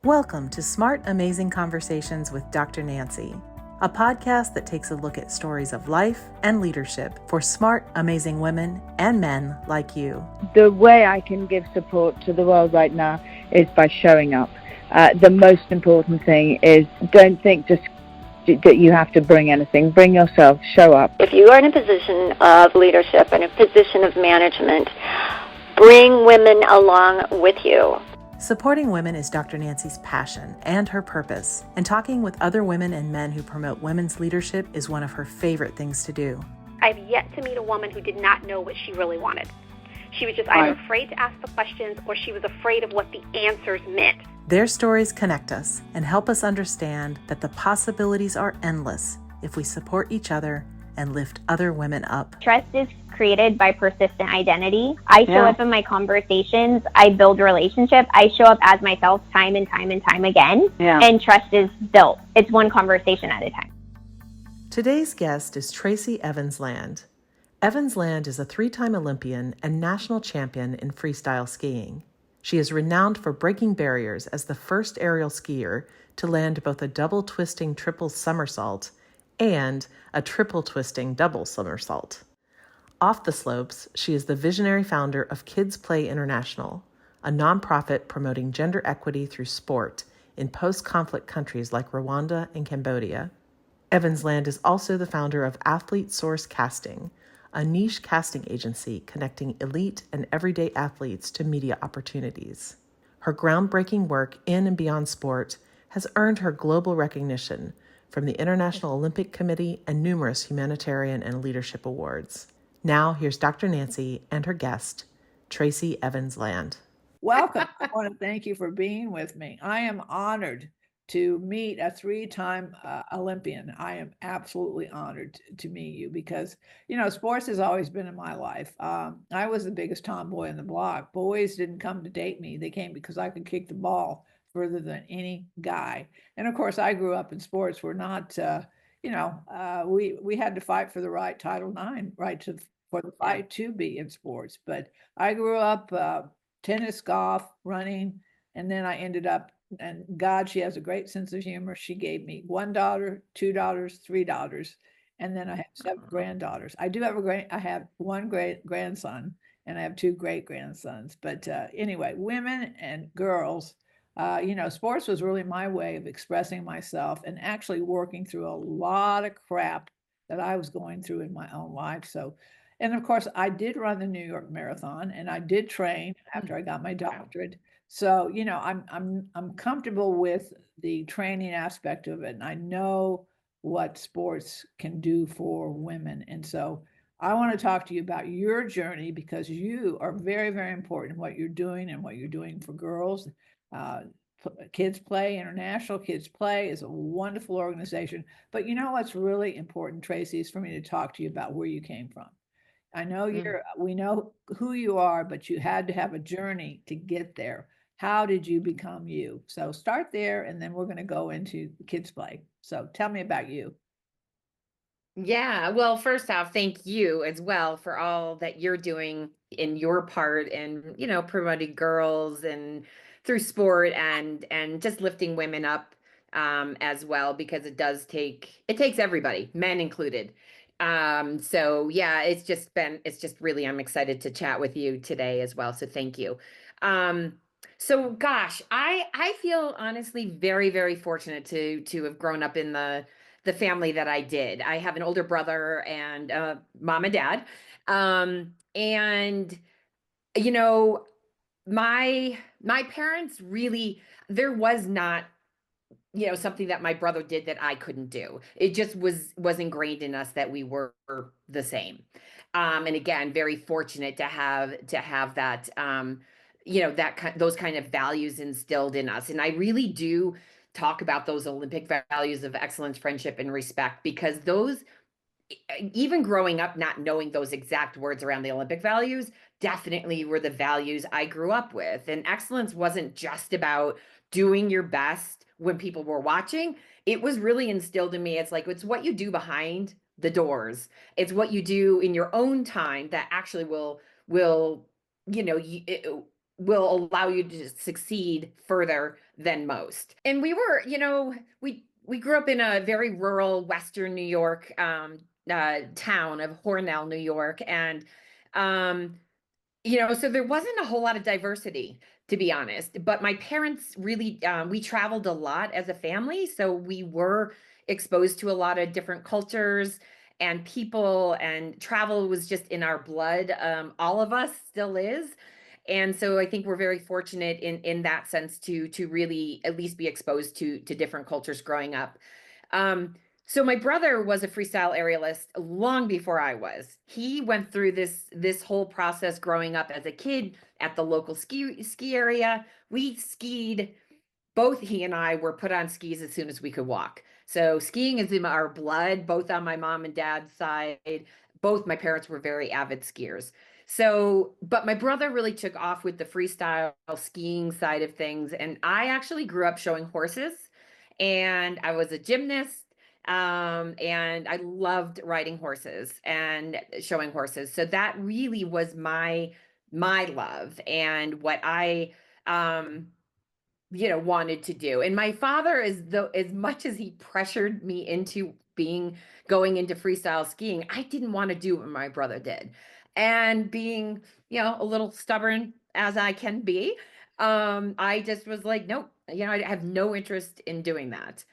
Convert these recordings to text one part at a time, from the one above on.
Welcome to Smart Amazing Conversations with Dr. Nancy, a podcast that takes a look at stories of life and leadership for smart, amazing women and men like you. The way I can give support to the world right now is by showing up. The most important thing is don't think just that you have to bring anything. Bring yourself, show up. If you are in a position of leadership and a position of management, bring women along with you. Supporting women is Dr. Nancy's passion and her purpose, and talking with other women and men who promote women's leadership is one of her favorite things to do. I've yet to meet a woman who did not know what she really wanted. She was just either afraid to ask the questions or she was afraid of what the answers meant. Their stories connect us and help us understand that the possibilities are endless if we support each other and lift other women up. Trust is created by persistent identity. I show up in my conversations. I build relationships. I show up as myself time and time and time again. And trust is built. It's one conversation at a time. Today's guest is Tracy Evans-Land. Evans-Land is a 3-time Olympian and national champion in freestyle skiing. She is renowned for breaking barriers as the first aerial skier to land both a double twisting triple somersault and a triple twisting double somersault. Off the slopes, she is the visionary founder of Kids Play International, a nonprofit promoting gender equity through sport in post-conflict countries like Rwanda and Cambodia. Evans-Land is also the founder of AthleteSource CASTING, a niche casting agency connecting elite and everyday athletes to media opportunities. Her groundbreaking work in and beyond sport has earned her global recognition from the International Olympic Committee and numerous humanitarian and leadership awards. Now, here's Dr. Nancy and her guest, Tracy Evans-Land. Welcome. I want to thank you for being with me. I am honored to meet a 3-time Olympian. I am absolutely honored to meet you because, sports has always been in my life. I was the biggest tomboy in the block. Boys didn't come to date me. They came because I could kick the ball further than any guy. And of course, I grew up in sports. We're not, we had to fight for the right Title IX, for the fight to be in sports. But I grew up tennis, golf, running, and then I ended up, and God, she has a great sense of humor. She gave me 1 daughter, 2 daughters, 3 daughters, and then I have 7 granddaughters. I do have I have 1 great grandson, and I have 2 great grandsons. But anyway, women and girls, sports was really my way of expressing myself and actually working through a lot of crap that I was going through in my own life. So, and of course, I did run the New York Marathon, and I did train after I got my doctorate. So, I'm comfortable with the training aspect of it, and I know what sports can do for women. And so I want to talk to you about your journey because you are very, very important in what you're doing and what you're doing for girls. Kids Play International. Kids Play is a wonderful organization. But you know what's really important, Tracy, is for me to talk to you about where you came from. I know we know who you are, but you had to have a journey to get there. How did you become you? So start there, and then we're going to go into Kids Play. So tell me about you. Yeah, well, first off, thank you as well for all that you're doing in your part and, promoting girls and through sport and just lifting women up as well, because it takes everybody, men included. So yeah, it's just really, I'm excited to chat with you today as well. So thank you. So gosh, I feel honestly very, very fortunate to have grown up in the family that I did. I have an older brother and mom and dad. And my parents really, there was not something that my brother did that I couldn't do. It just was ingrained in us that we were the same. And again, very fortunate to have that those kind of values instilled in us. And I really do talk about those Olympic values of excellence, friendship, and respect, because those, even growing up not knowing those exact words around the Olympic values, definitely were the values I grew up with. And excellence wasn't just about doing your best when people were watching. It was really instilled in me. It's what you do behind the doors. It's what you do in your own time that actually will will allow you to succeed further than most. And we were, we grew up in a very rural Western New York town of Hornell, New York, and so there wasn't a whole lot of diversity, to be honest. But my parents really, we traveled a lot as a family, so we were exposed to a lot of different cultures and people, and travel was just in our blood. All of us still is. And so I think we're very fortunate in that sense to really at least be exposed to different cultures growing up. So my brother was a freestyle aerialist long before I was. He went through this whole process growing up as a kid at the local ski area. We skied. Both he and I were put on skis as soon as we could walk. So skiing is in our blood, both on my mom and dad's side. Both my parents were very avid skiers. So, but my brother really took off with the freestyle skiing side of things. And I actually grew up showing horses, and I was a gymnast. And I loved riding horses and showing horses. So that really was my love and what I wanted to do. And my father, as much as he pressured me into going into freestyle skiing, I didn't want to do what my brother did. And being, a little stubborn as I can be, I just was like, nope, I have no interest in doing that.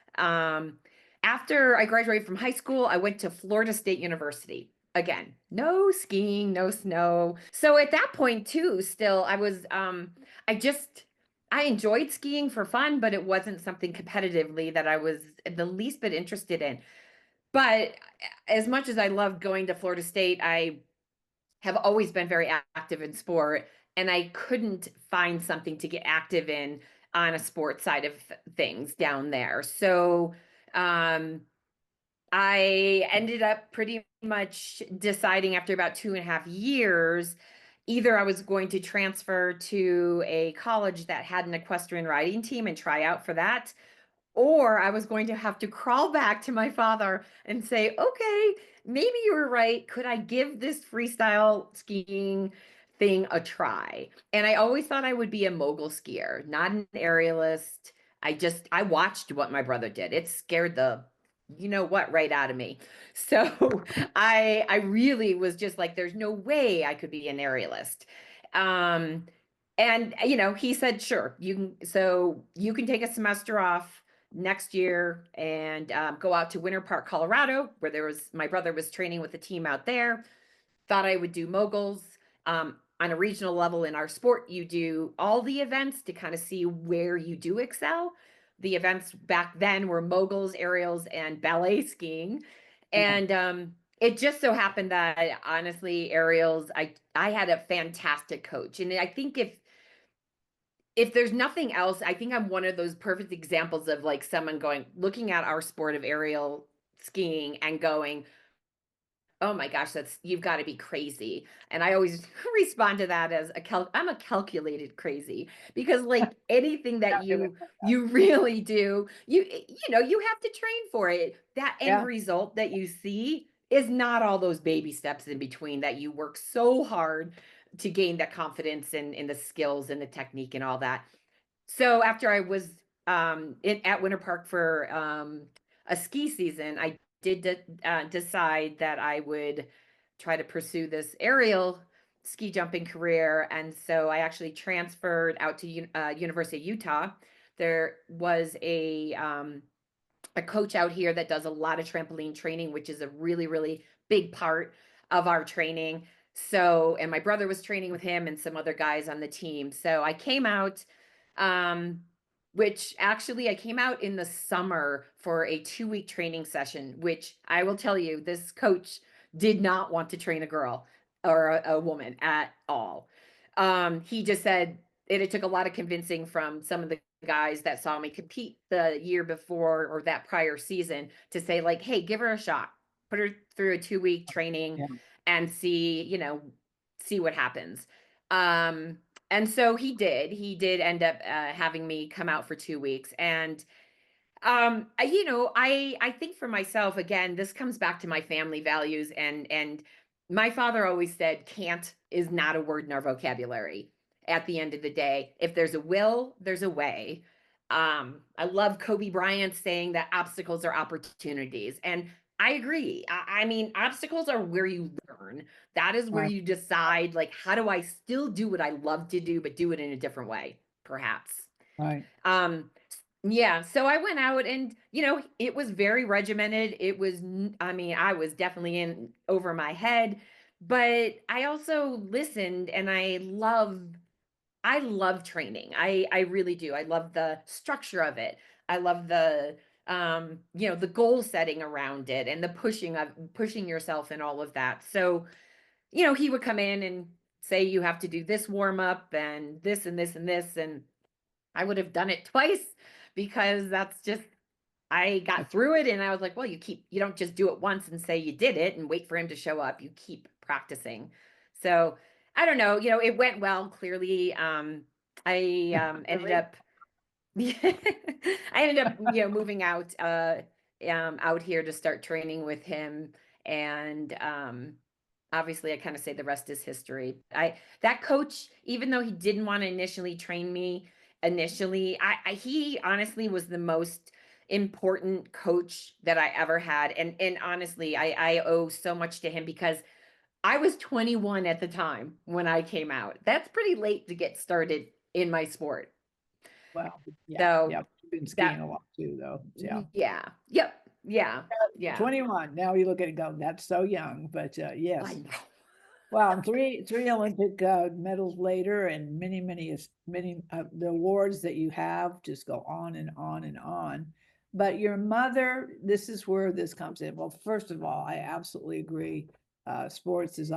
After I graduated from high school, I went to Florida State University. Again, no skiing, no snow. So at that point too, still, I enjoyed skiing for fun, but it wasn't something competitively that I was the least bit interested in. But as much as I loved going to Florida State, I have always been very active in sport, and I couldn't find something to get active in on a sports side of things down there. So I ended up pretty much deciding after about 2.5 years, either I was going to transfer to a college that had an equestrian riding team and try out for that, or I was going to have to crawl back to my father and say, okay, maybe you were right. Could I give this freestyle skiing thing a try? And I always thought I would be a mogul skier, not an aerialist. I watched what my brother did. It scared the right out of me. So I really was just like, there's no way I could be an aerialist. And he said, sure, you can take a semester off next year and go out to Winter Park, Colorado, where my brother was training with a team out there. Thought I would do moguls. On a regional level in our sport, you do all the events to kind of see where you do excel. The events back then were moguls, aerials, and ballet skiing. And it just so happened that honestly, aerials, I had a fantastic coach. And I think if there's nothing else, I think I'm one of those perfect examples of like someone looking at our sport of aerial skiing and going, oh my gosh, you've got to be crazy. And I always respond to that as I'm a calculated crazy, because like anything that you really do, you have to train for it. That end result that you see is not all those baby steps in between that you work so hard to gain that confidence in the skills and the technique and all that. So after I was at Winter Park for a ski season, I did decide that I would try to pursue this aerial ski jumping career. And so I actually transferred out to University of Utah. There was a coach out here that does a lot of trampoline training, which is a really, really big part of our training. So, and my brother was training with him and some other guys on the team. So I came out, which actually I came out in the summer for a 2-week training session, which I will tell you, this coach did not want to train a girl or a woman at all. He just said it took a lot of convincing from some of the guys that saw me compete the year before or that prior season to say like, hey, give her a shot, put her through a 2-week training and see what happens. And so he did end up having me come out for 2 weeks. And, I think for myself, again, this comes back to my family values. And my father always said, can't is not a word in our vocabulary. at the end of the day. If there's a will, there's a way. I love Kobe Bryant saying that obstacles are opportunities. And I agree. I mean, obstacles are where you learn. That is where you decide, like, how do I still do what I love to do, but do it in a different way, perhaps. Right. Yeah. So I went out and, it was very regimented. It was, I mean, I was definitely in over my head, but I also listened and I love training. I really do. I love the structure of it. I love the goal setting around it and the pushing yourself and all of that. So, he would come in and say you have to do this warm up and this and this and this, and I would have done it twice because that's just I got through it, and I was like, well, you don't just do it once and say you did it and wait for him to show up. You keep practicing. So I don't know, it went well, clearly. I ended up moving out here to start training with him. And obviously I kind of say the rest is history. That coach, even though he didn't want to initially train me initially, he honestly was the most important coach that I ever had. And honestly, I owe so much to him because I was 21 at the time when I came out. That's pretty late to get started in my sport. Wow. Yeah. So yeah. You've been skiing a lot too, though. Yeah. Yeah. Yep. Yeah. Yeah. 21. Now you look at it and go, that's so young. But yes. I know. Well, three Olympic medals later, and many the awards that you have just go on and on and on. But your mother, this is where this comes in. Well, first of all, I absolutely agree. Sports is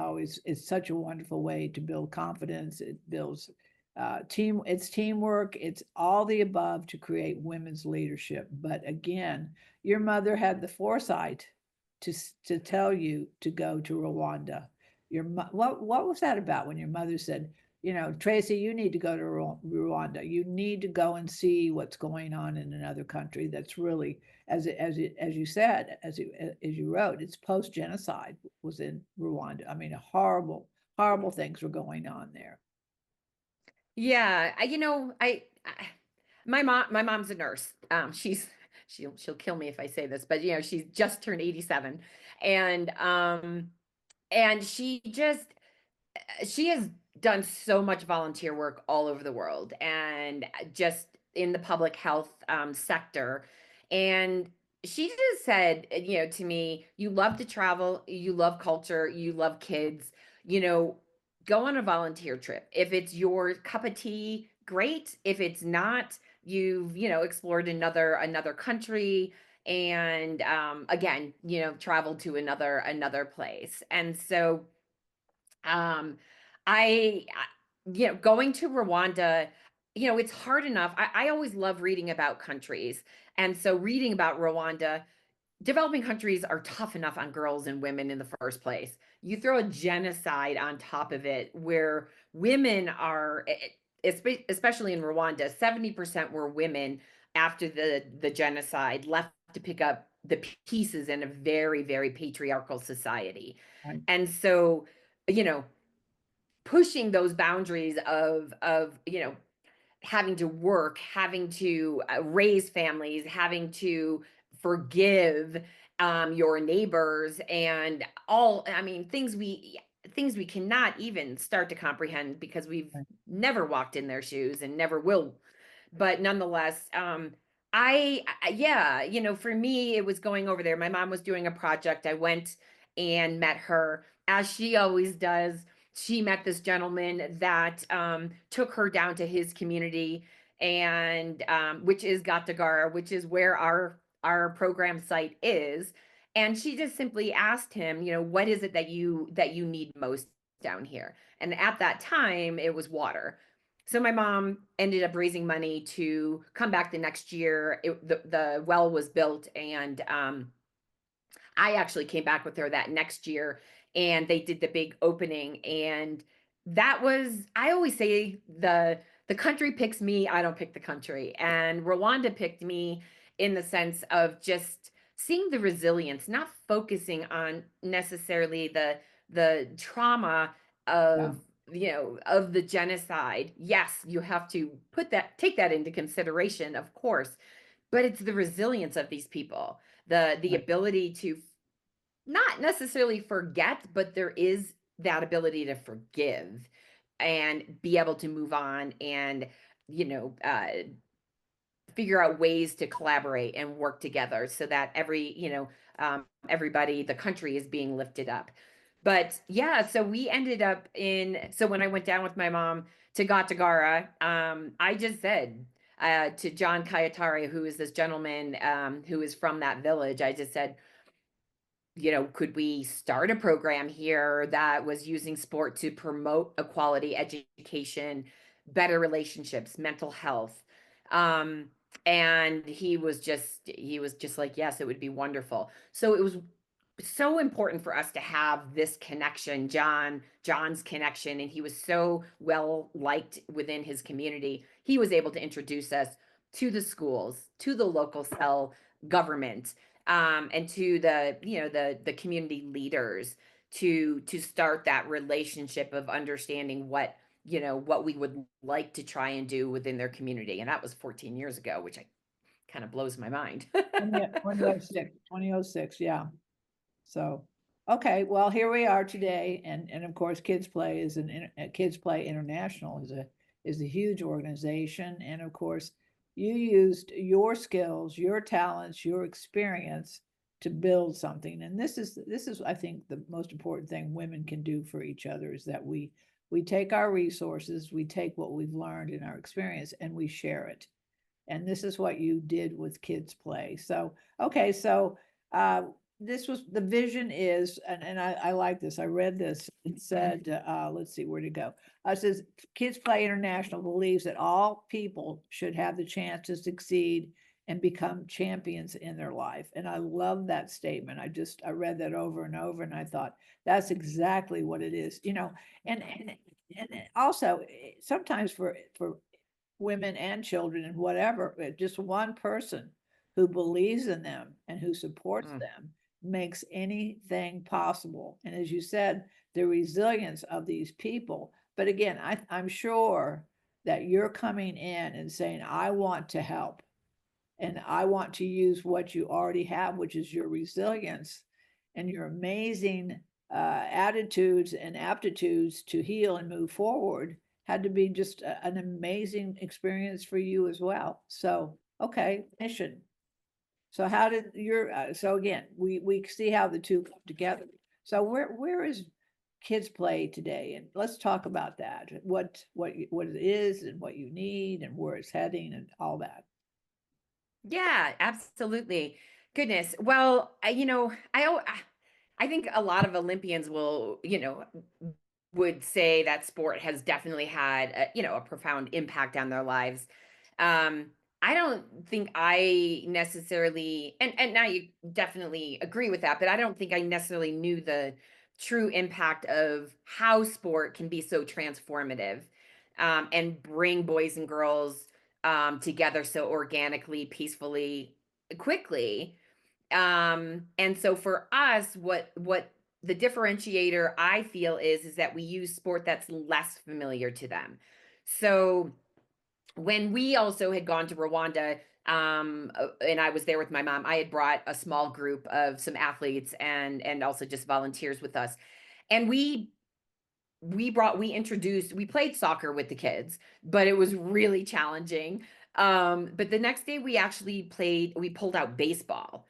such a wonderful way to build confidence. It builds it's teamwork. It's all the above to create women's leadership. But again, your mother had the foresight to tell you to go to Rwanda. What was that about when your mother said, Tracy, you need to go to Rwanda. You need to go and see what's going on in another country that's really, as you said, as you wrote, it's post-genocide was in Rwanda. I mean, horrible things were going on there. Yeah, my mom's a nurse. She'll kill me if I say this, but she's just turned 87, and she has done so much volunteer work all over the world and just in the public health sector. And she just said, to me, you love to travel, you love culture, you love kids, go on a volunteer trip. If it's your cup of tea, great. If it's not, you've, explored another country and again, traveled to another place. And so I going to Rwanda, it's hard enough. I always love reading about countries. And so reading about Rwanda, developing countries are tough enough on girls and women in the first place. You throw a genocide on top of it where women are, especially in Rwanda, 70% were women after the genocide, left to pick up the pieces in a very, very patriarchal society. Right. And so, pushing those boundaries of having to work, having to raise families, having to forgive your neighbors, and all, I mean, things we cannot even start to comprehend because we've never walked in their shoes and never will. But nonetheless, for me, it was going over there. My mom was doing a project. I went and met her, as she always does. She met this gentleman that took her down to his community, and which is Gatagara, which is where our program site is. And she just simply asked him, what is it that you need most down here? And at that time, it was water. So my mom ended up raising money to come back the next year. The well was built, and I actually came back with her that next year, and they did the big opening. And that was, I always say, the country picks me, I don't pick the country. And Rwanda picked me in the sense of just seeing the resilience, not focusing on necessarily the trauma of of the genocide, yes, you have to take that into consideration, of course, but it's the resilience of these people, the ability to not necessarily forget, but there is that ability to forgive and be able to move on and, you know, figure out ways to collaborate and work together so that everybody, the country is being lifted up. But yeah, so we ended up so when I went down with my mom to Gatagara, I just said to John Kayatari, who is this gentleman who is from that village, I just said, could we start a program here that was using sport to promote equality, education, better relationships, mental health? And he was just like, yes, it would be wonderful. So it was so important for us to have this connection, John's connection, and he was so well liked within his community. He was able to introduce us to the schools, to the local cell government, and to the community leaders to start that relationship of understanding what we would like to try and do within their community. And that was 14 years ago, which kind of blows my mind. 2006, yeah. So, okay, well, here we are today, and of course, Kids Play Kids Play International is a huge organization, and of course, you used your skills, your talents, your experience to build something, and this is I think the most important thing women can do for each other is that we take our resources, we take what we've learned in our experience, and we share it. And this is what you did with Kids Play. So, okay, so this was the vision is, and I like this. I read this. It said, let's see, where'd it go? It says, Kids Play International believes that all people should have the chance to succeed and become champions in their life. And I love that statement. I read that over and over, and I thought, that's exactly what it is, and also sometimes for women and children and whatever, just one person who believes in them and who supports them makes anything possible. And as you said, the resilience of these people. But again, I'm sure that you're coming in and saying, I want to help. And I want to use what you already have, which is your resilience and your amazing attitudes and aptitudes to heal and move forward had to be just an amazing experience for you as well. So, okay, mission. So how did so again, we see how the two come together. So where is Kids Play today? And let's talk about that. What it is and what you need and where it's heading and all that. Yeah, absolutely. Goodness. Well, I think a lot of Olympians would say that sport has definitely had a profound impact on their lives. I don't think I necessarily, and now you definitely agree with that, but I don't think I necessarily knew the true impact of how sport can be so transformative, and bring boys and girls together so organically, peacefully, quickly. And so for us, what the differentiator I feel is that we use sport that's less familiar to them. So when we also had gone to Rwanda, and I was there with my mom, I had brought a small group of some athletes and also just volunteers with us. And we played soccer with the kids, but it was really challenging. But the next day we pulled out baseball.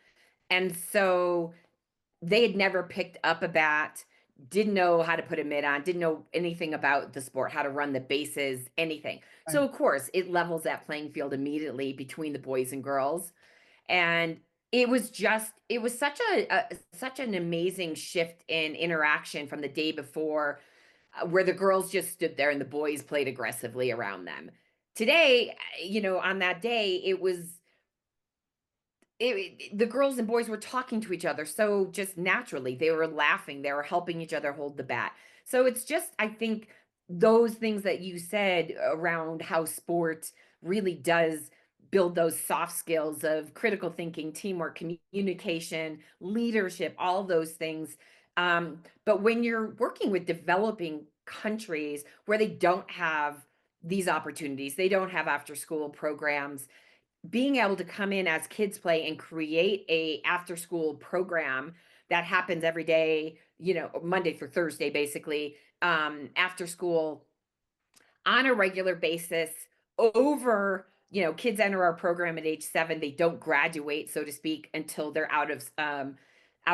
And so they had never picked up a bat, didn't know how to put a mitt on, didn't know anything about the sport, how to run the bases, anything. Right. So of course it levels that playing field immediately between the boys and girls. And it was such an amazing shift in interaction from the day before, where the girls just stood there and the boys played aggressively around them. Today, on that day, the girls and boys were talking to each other so just naturally. They were laughing, they were helping each other hold the bat. So it's just, I think, those things that you said around how sport really does build those soft skills of critical thinking, teamwork, communication, leadership, all those things. But when you're working with developing countries where they don't have these opportunities. They don't have after school programs. Being able to come in as kids play and create a after school program that happens every day, Monday through Thursday, basically, after school on a regular basis over, kids enter our program at age 7. They don't graduate, so to speak, until they're out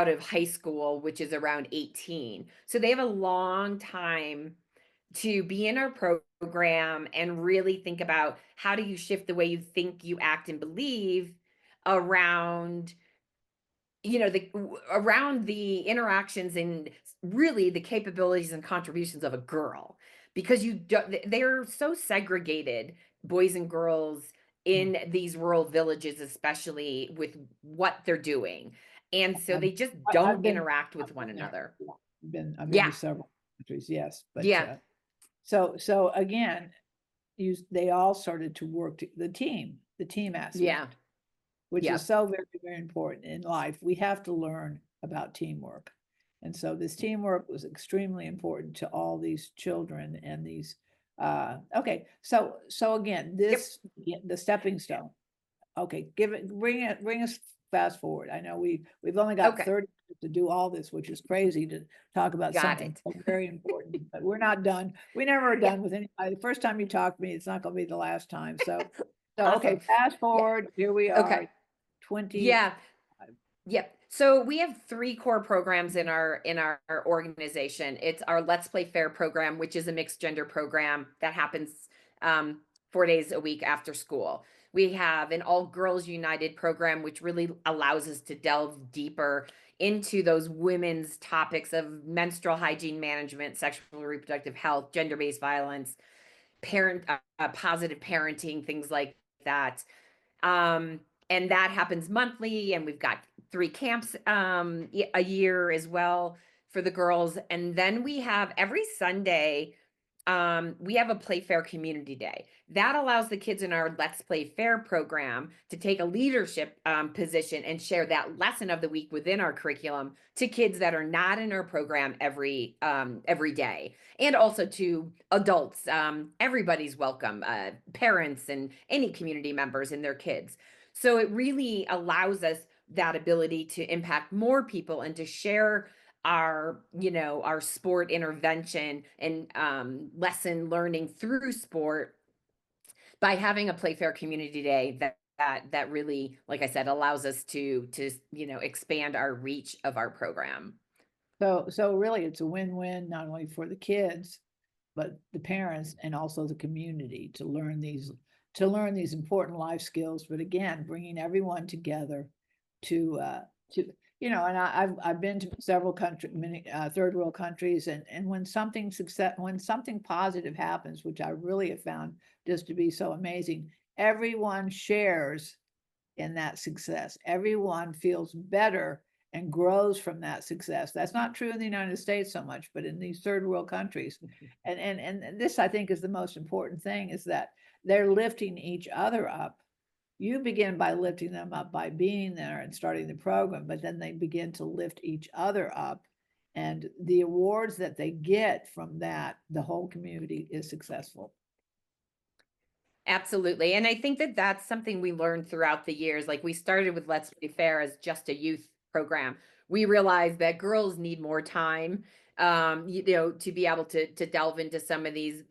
of high school, which is around 18. So they have a long time to be in our program and really think about how do you shift the way you think, you act, and believe around around the interactions and really the capabilities and contributions of a girl, because they're so segregated, boys and girls in these rural villages, especially with what they're doing, and so they just don't interact with one another. I've been to several countries, yes, but so again, they all started to work the team aspect, which is so very, very important in life. We have to learn about teamwork. And so this teamwork was extremely important to all these children and these, okay. So again, the stepping stone. Okay. Bring us fast forward. I know we've only got 30 minutes to do all this, which is crazy to talk about something very important, but we're not done. We never are done with anybody. The first time you talk to me, it's not going to be the last time. So okay, fast forward. Here we are. Okay. 20. Yep. So we have 3 core programs in our organization. It's our Let's Play Fair program, which is a mixed gender program that happens 4 days a week after school. We have an All Girls United program, which really allows us to delve deeper into those women's topics of menstrual hygiene management, sexual and reproductive health, gender-based violence, positive parenting, things like that. And that happens monthly, and we've got 3 camps a year as well for the girls. And then we have every Sunday, we have a Play Fair Community Day. That allows the kids in our Let's Play Fair program to take a leadership position and share that lesson of the week within our curriculum to kids that are not in our program every day, and also to adults. Everybody's welcome, parents and any community members and their kids. So it really allows us that ability to impact more people and to share our sport intervention and lesson learning through sport by having a Play Fair Community Day that really, like I said, allows us to expand our reach of our program. So really it's a win-win, not only for the kids, but the parents and also the community to learn these important life skills. But again, bringing everyone together to and I've been to several many third world countries, and when something positive happens, which I really have found just to be so amazing, everyone shares in that success. Everyone feels better and grows from that success. That's not true in the United States so much, but in these third world countries. And this, I think, is the most important thing, is that they're lifting each other up. You begin by lifting them up by being there and starting the program, but then they begin to lift each other up. And the awards that they get from that, the whole community is successful. Absolutely. And I think that that's something we learned throughout the years. Like, we started with Let's Play Fair as just a youth program. We realized that girls need more time, to be able to delve into some of these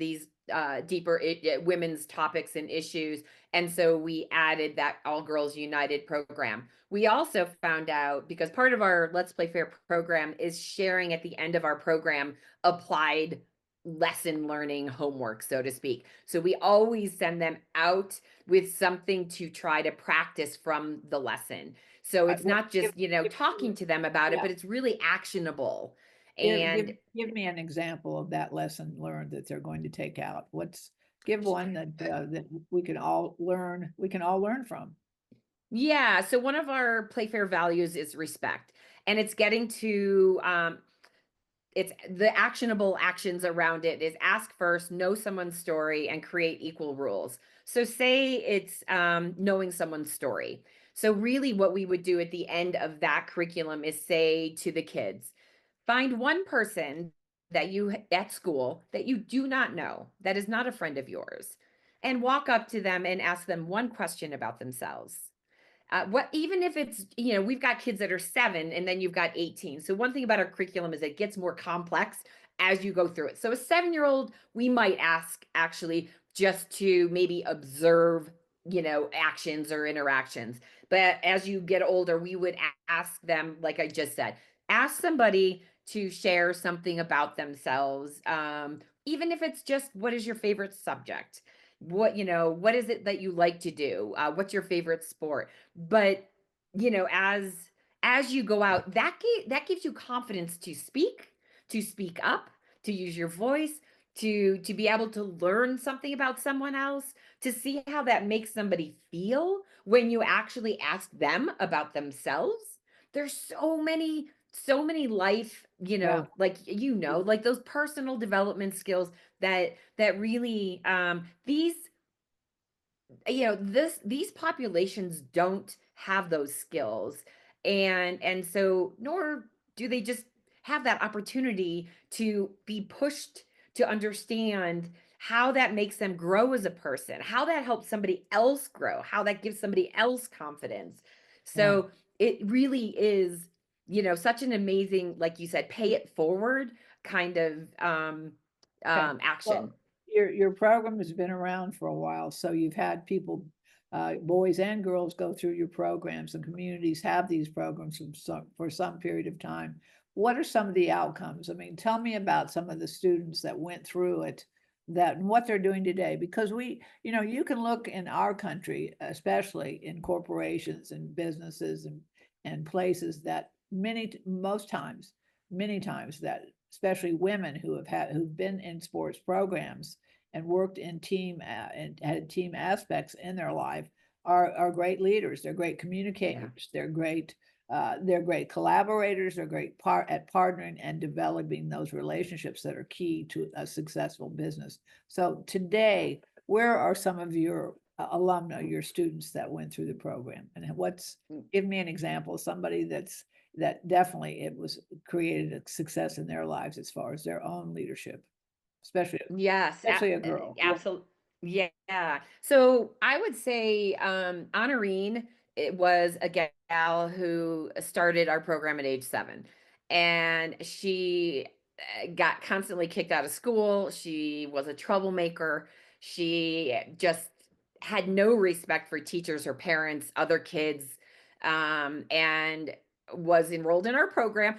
deeper women's topics and issues. And so we added that All Girls United program. We also found out, because part of our Let's Play Fair program is sharing at the end of our program applied lesson learning homework, so to speak. So we always send them out with something to try to practice from the lesson. So it's not just, talking to them about it, but it's really actionable. And give me an example of that lesson learned that they're going to take out. Give one that we can all learn. We can all learn from. Yeah. So one of our Play Fair values is respect, and it's getting to it's the actionable actions around it is ask first, know someone's story, and create equal rules. So say it's knowing someone's story. So really what we would do at the end of that curriculum is say to the kids, find one person that you at school that you do not know, that is not a friend of yours, and walk up to them and ask them one question about themselves. What, even if it's, we've got kids that are 7 and then you've got 18. So one thing about our curriculum is it gets more complex as you go through it. So a 7-year-old, we might ask actually just to maybe observe, actions or interactions. But as you get older, we would ask them, like I just said, ask somebody to share something about themselves. Even if it's just, what is your favorite subject? What is it that you like to do? What's your favorite sport? But, as you go out, that gives you confidence to speak up, to use your voice, to be able to learn something about someone else, to see how that makes somebody feel when you actually ask them about themselves. There's so many life, like, like those personal development skills that really, these populations don't have those skills, and so nor do they just have that opportunity to be pushed to understand how that makes them grow as a person, how that helps somebody else grow, how that gives somebody else confidence. So it really is, such an amazing, like you said, pay it forward kind of action. Well, your program has been around for a while, so you've had people, boys and girls, go through your programs, and communities have these programs for some period of time. What are some of the outcomes? I mean, tell me about some of the students that went through it, and what they're doing today. Because you can look in our country, especially in corporations and businesses and places, that many times that especially women who've been in sports programs and worked in team and had team aspects in their life are great leaders. They're great communicators. They're great collaborators. They're great at partnering and developing those relationships that are key to a successful business. So today, where are some of your alumni, your students that went through the program, and give me an example of somebody that definitely it was created a success in their lives as far as their own leadership, especially a girl. Absolutely. Yeah. So I would say Honorine, it was a gal who started our program at age 7, and she got constantly kicked out of school. She was a troublemaker. She just had no respect for teachers or parents, other kids, and was enrolled in our program.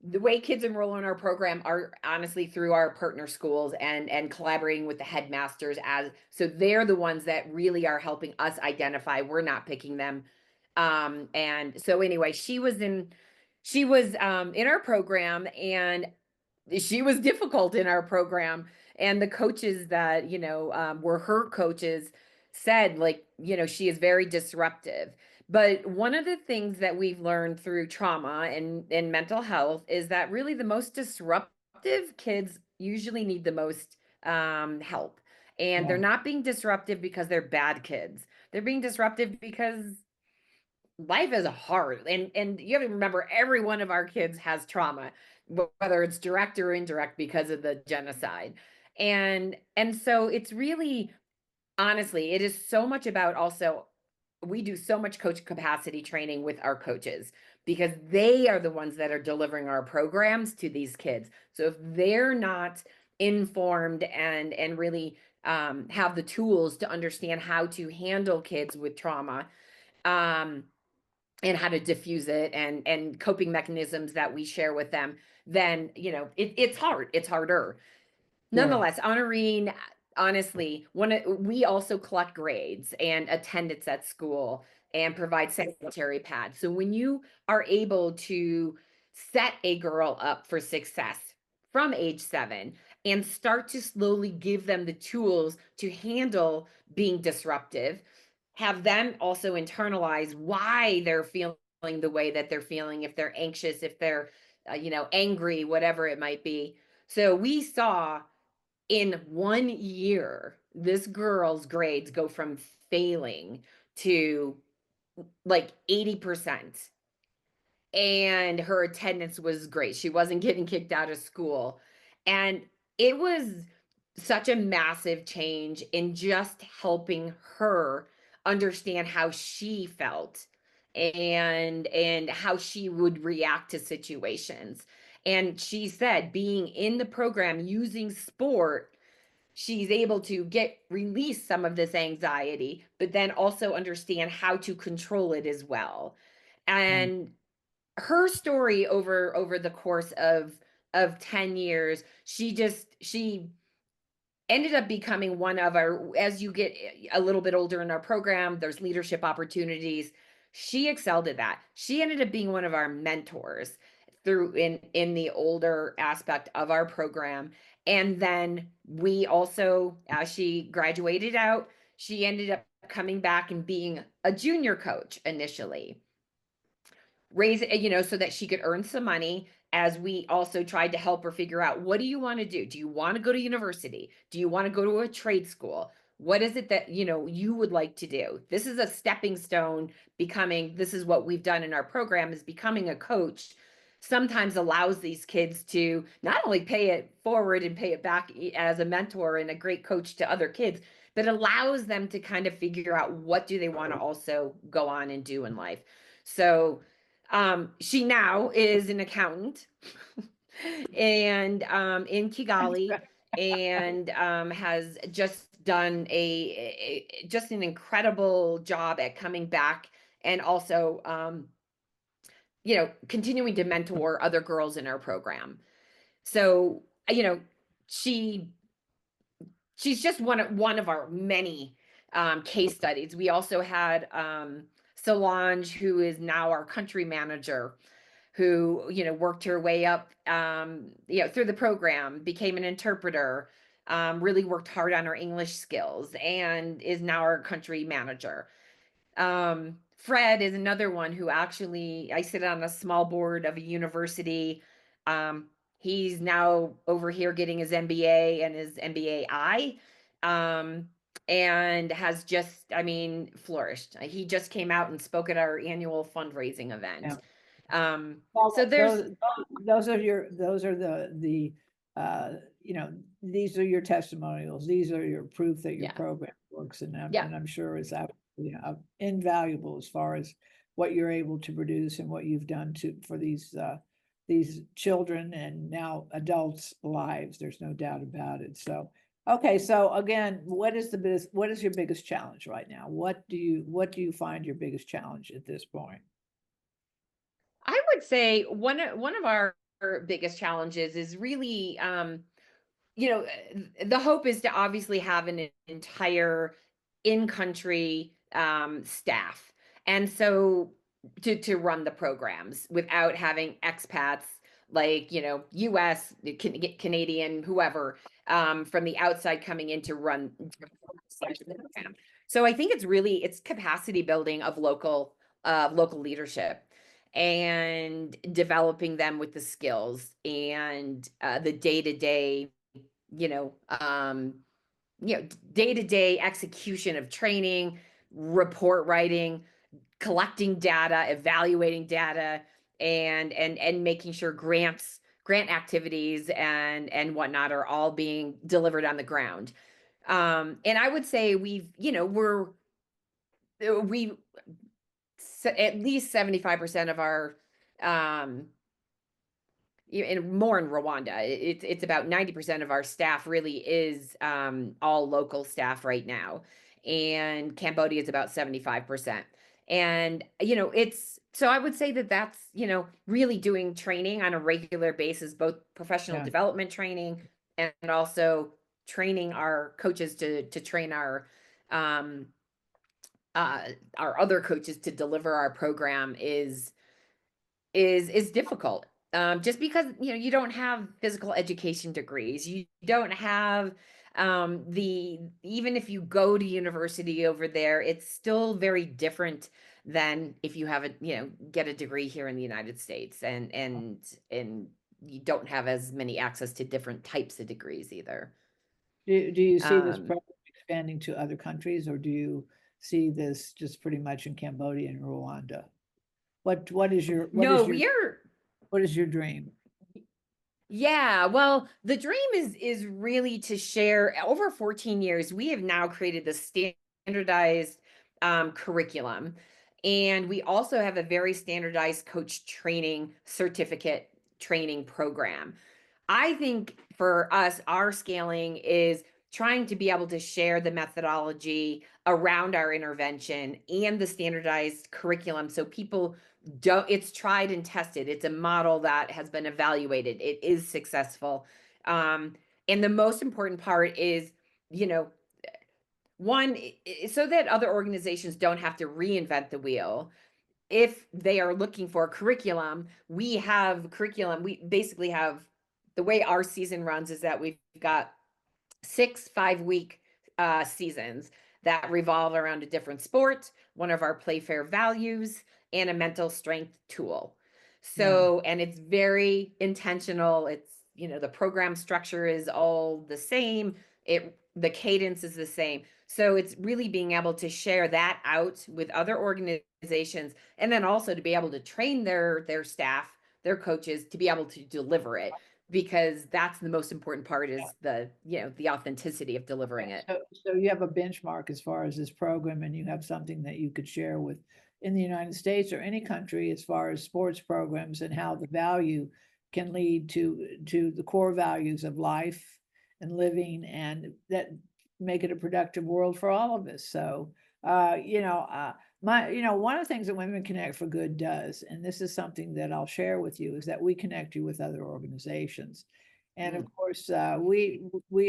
The way kids enroll in our program are honestly through our partner schools and collaborating with the headmasters, so they're the ones that really are helping us identify. We're not picking them. And so anyway, she was in our program, and she was difficult in our program. And the coaches that, were her coaches said, like, she is very disruptive. But one of the things that we've learned through trauma and mental health is that really the most disruptive kids usually need the most help. And they're not being disruptive because they're bad kids. They're being disruptive because life is hard. And you have to remember, every one of our kids has trauma, whether it's direct or indirect because of the genocide. And so it's really, honestly, it is so much about, also, we do so much coach capacity training with our coaches because they are the ones that are delivering our programs to these kids. So if they're not informed and really have the tools to understand how to handle kids with trauma, and how to diffuse it, and coping mechanisms that we share with them, then it's hard. It's harder. Nonetheless, Honorine, honestly, we also collect grades and attendance at school and provide sanitary pads. So when you are able to set a girl up for success from age 7 and start to slowly give them the tools to handle being disruptive, have them also internalize why they're feeling the way that they're feeling, if they're anxious, if they're angry, whatever it might be. So we saw in 1 year, this girl's grades go from failing to like 80%. And her attendance was great. She wasn't getting kicked out of school. And it was such a massive change in just helping her understand how she felt and how she would react to situations. And she said being in the program using sport, she's able to release some of this anxiety, but then also understand how to control it as well. And her story over the course of 10 years, she ended up becoming one of our, as you get a little bit older in our program, there's leadership opportunities. She excelled at that. She ended up being one of our mentors through in the older aspect of our program. And then we also, as she graduated out, she ended up coming back and being a junior coach initially, raise it, so that she could earn some money, as we also tried to help her figure out, what do you want to do? Do you want to go to university? Do you want to go to a trade school? What is it that, you would like to do? This is a stepping stone. This is what we've done in our program, is becoming a coach sometimes allows these kids to not only pay it forward and pay it back as a mentor and a great coach to other kids, but allows them to kind of figure out what do they want to also go on and do in life. So she now is an accountant and in Kigali, and has just done just an incredible job at coming back, and also continuing to mentor other girls in our program. So she's just one of our many case studies. We also had Solange, who is now our country manager, who worked her way up through the program, became an interpreter, really worked hard on her English skills, and is now our country manager. Fred is another one who actually, I sit on a small board of a university. He's now over here getting his MBA and his MBAI, and has just, flourished. He just came out and spoke at our annual fundraising event. Yeah. So there's those are the these are your testimonials. These are your proof that your program works, and I'm sure it's invaluable as far as what you're able to produce and what you've done for these children and now adults' lives. There's no doubt about it. So okay, so again, what is your biggest challenge right now? What do you find your biggest challenge at this point? I would say one of our biggest challenges is really, the hope is to obviously have an entire in-country staff, and so to run the programs without having expats like U.S., Canadian, whoever from the outside coming in to run the program. So I think it's capacity building of local leadership, and developing them with the skills and the day-to-day, day-to-day execution of training, report writing, collecting data, evaluating data, and making sure grant activities and whatnot are all being delivered on the ground. And I would say we at least 75% of our and more in Rwanda, it's about 90% of our staff really is all local staff right now, and Cambodia is about 75%. And so I would say that's really doing training on a regular basis, both professional development training and also training our coaches to train our other coaches to deliver our program is difficult. Just because you don't have physical education degrees, you don't have even if you go to university over there, it's still very different than if you have get a degree here in the United States, and you don't have as many access to different types of degrees either. Do you see this program expanding to other countries, or do you see this just pretty much in Cambodia and Rwanda? What is your dream? Yeah, well, the dream is really to share. Over 14 years, we have now created the standardized curriculum, and we also have a very standardized coach training certificate training program. I think for us, our scaling is trying to be able to share the methodology around our intervention and the standardized curriculum so people don't, it's tried and tested. It's a model that has been evaluated. It is successful. Um, and the most important part is, you know, one, so that other organizations don't have to reinvent the wheel. If they are looking for curriculum, we have curriculum. We basically have, the way our season runs is that we've got 6 5-week seasons that revolve around a different sport, one of our play fair values, and a mental strength tool. So, and it's very intentional. It's, the program structure is all the same. The cadence is the same. So it's really being able to share that out with other organizations, and then also to be able to train their staff, their coaches, to be able to deliver it, because that's the most important part, is the authenticity of delivering it. So you have a benchmark as far as this program, and you have something that you could share with in the United States or any country as far as sports programs and how the value can lead to the core values of life and living, and that make it a productive world for all of us. So one of the things that Women Connect for Good does, and this is something that I'll share with you, is that we connect you with other organizations. And of course, we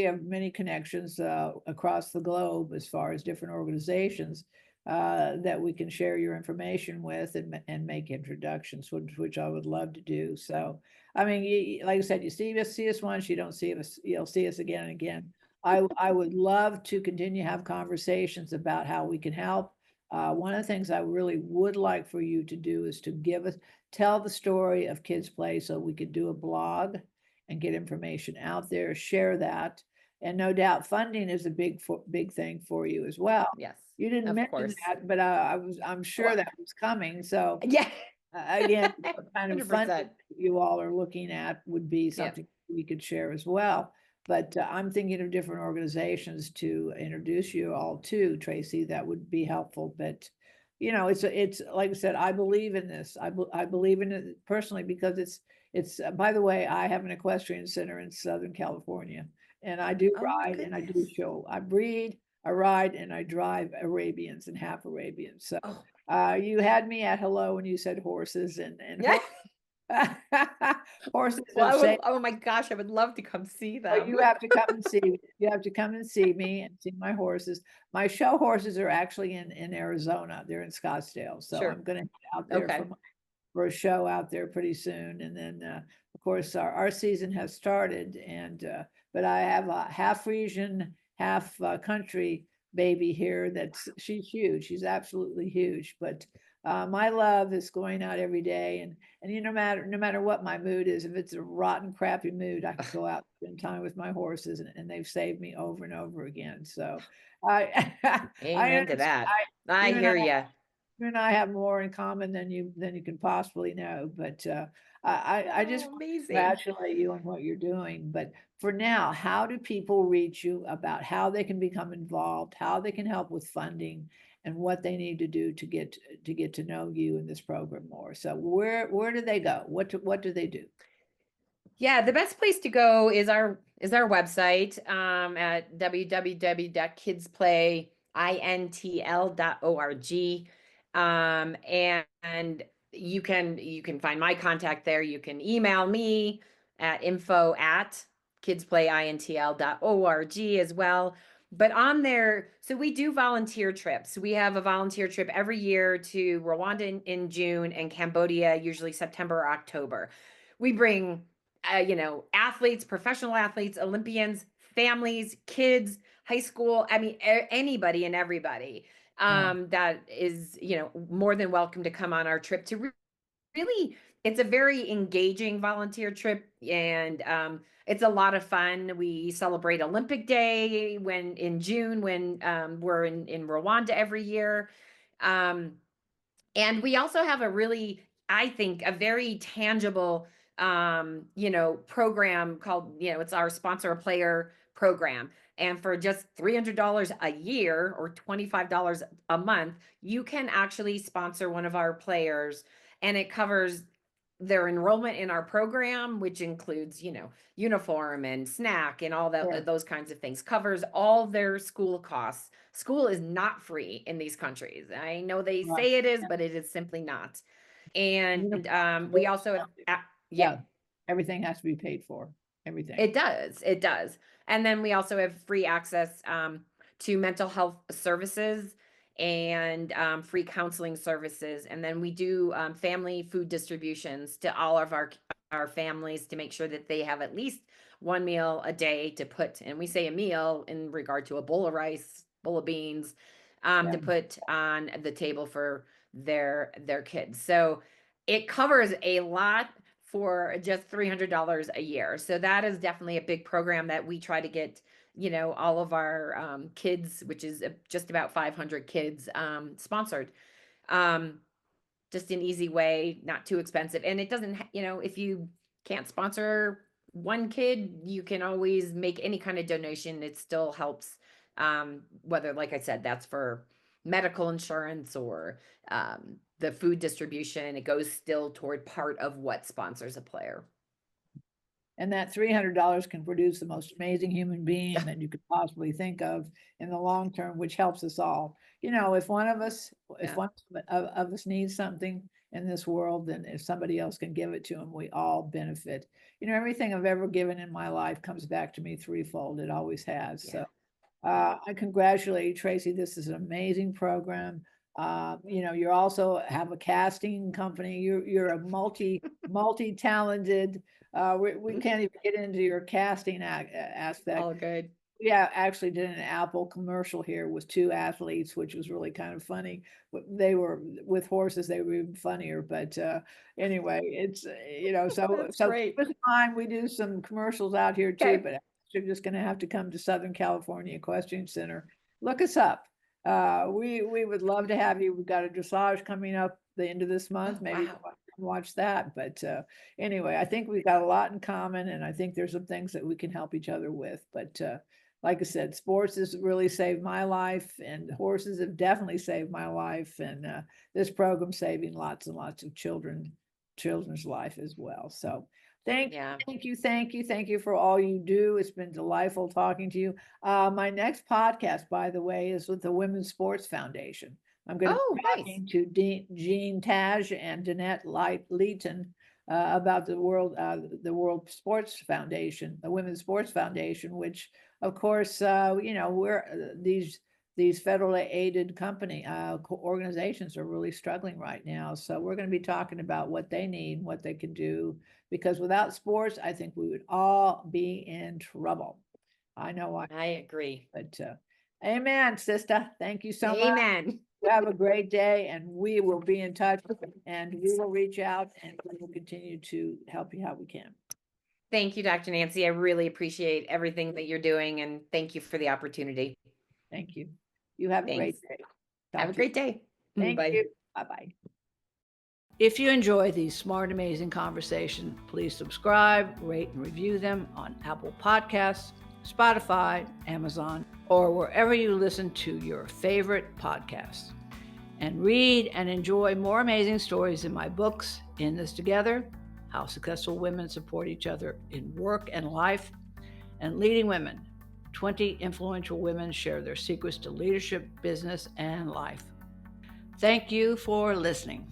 have many connections across the globe as far as different organizations that we can share your information with and make introductions, which I would love to do. So, I mean, like I said, you see us once, you don't see us, you'll see us again and again. I would love to continue to have conversations about how we can help. One of the things I really would like for you to do is to tell the story of Kids Play, so we could do a blog and get information out there, share that. And no doubt funding is a big thing for you as well. Yes. You didn't mention that, but I'm sure that was coming. So yeah. Again, what kind of 100%. funding you all are looking at would be something we could share as well. But I'm thinking of different organizations to introduce you all to, Tracy. That would be helpful. But it's like I said, I believe in this. I believe in it personally, because it's by the way, I have an equestrian center in Southern California, and I do ride and I do show. I breed, I ride, and I drive Arabians and half Arabians. So you had me at hello when you said horses and horses. Well, oh my gosh, I would love to come see them. You have to come and see. You have to come and see me and see my horses. My show horses are actually in Arizona. They're in Scottsdale, so I'm going to head out there for a show out there pretty soon. And then, of course, our season has started. And but I have a half Frisian, half country baby here. She's huge. She's absolutely huge. But my love is going out every day, and no matter what my mood is, if it's a rotten, crappy mood, I can go out and spend time with my horses, and they've saved me over and over again. So Amen to that. I hear you. You and I have more in common than you can possibly know. But I just congratulate you on what you're doing. But for now, how do people reach you about how they can become involved, how they can help with funding, and what they need to do to get to know you in this program more? So where do they go? What do they do? Yeah, the best place to go is our website at www.kidsplayintl.org. And you can find my contact there. You can email me at info@kidsplayintl.org as well. But on there, so we do volunteer trips. We have a volunteer trip every year to Rwanda in June, and Cambodia usually September or October. We bring athletes, professional athletes, Olympians, families, kids, high school. I mean, anybody and everybody that is, more than welcome to come on our trip. To really, it's a very engaging volunteer trip, and it's a lot of fun. We celebrate Olympic Day in June when we're in Rwanda every year. And we also have I think, a very tangible program called, it's our sponsor a player program. And for just $300 a year or $25 a month, you can actually sponsor one of our players, and it covers their enrollment in our program, which includes, uniform and snack and all that, those kinds of things, covers all their school costs. School is not free in these countries. I know they say it is, but it is simply not. And we also have, everything has to be paid for. Everything. It does. And then we also have free access to mental health services and free counseling services. And then we do family food distributions to all of our families to make sure that they have at least one meal a day to put, and we say a meal in regard to a bowl of rice, bowl of beans, to put on the table for their kids. So it covers a lot for just $300 a year. So that is definitely a big program that we try to get, all of our kids, which is just about 500 kids, sponsored. Just an easy way, not too expensive. And it doesn't, if you can't sponsor one kid, you can always make any kind of donation. It still helps, whether, like I said, that's for medical insurance or the food distribution. It goes still toward part of what sponsors a player. And that $300 can produce the most amazing human being that you could possibly think of in the long term, which helps us all. If one of us needs something in this world, then if somebody else can give it to them, we all benefit. Everything I've ever given in my life comes back to me threefold. It always has. Yeah. So I congratulate you, Tracy. This is an amazing program. You also have a casting company. You're a multi-talented. We can't even get into your casting aspect. All good. Yeah, actually did an Apple commercial here with two athletes, which was really kind of funny. They were with horses; they were even funnier. But anyway, it's so great. With mine, we do some commercials out here too. Okay. But you're just going to have to come to Southern California Equestrian Center. Look us up. We would love to have you. We've got a dressage coming up the end of this month. Maybe watch that. But anyway, I think we've got a lot in common, and I think there's some things that we can help each other with. But like I said, sports has really saved my life, and horses have definitely saved my life, and this program saving lots and lots of children's life as well. So thank you for all you do. It's been delightful talking to you. My next podcast, by the way, is with the Women's Sports Foundation. I'm going to be talking to Jean Taj and Danette Leighton about the World Sports Foundation, the Women's Sports Foundation, which, of course, we're these federally aided organizations are really struggling right now. So we're going to be talking about what they need, what they can do, because without sports, I think we would all be in trouble. I know. I agree. But amen, sister. Thank you so much. Amen. Have a great day, and we will be in touch, and we will reach out, and we will continue to help you how we can. Thank you, Dr. Nancy. I really appreciate everything that you're doing, and thank you for the opportunity. Thank you. You have a great day. Have a great day. Thank you. Bye-bye. If you enjoy these smart, amazing conversations, please subscribe, rate, and review them on Apple Podcasts, Spotify, Amazon, or wherever you listen to your favorite podcasts. And read and enjoy more amazing stories in my books, In This Together, How Successful Women Support Each Other in Work and Life, and Leading Women, 20 Influential Women Share Their Secrets to Leadership, Business, and Life. Thank you for listening.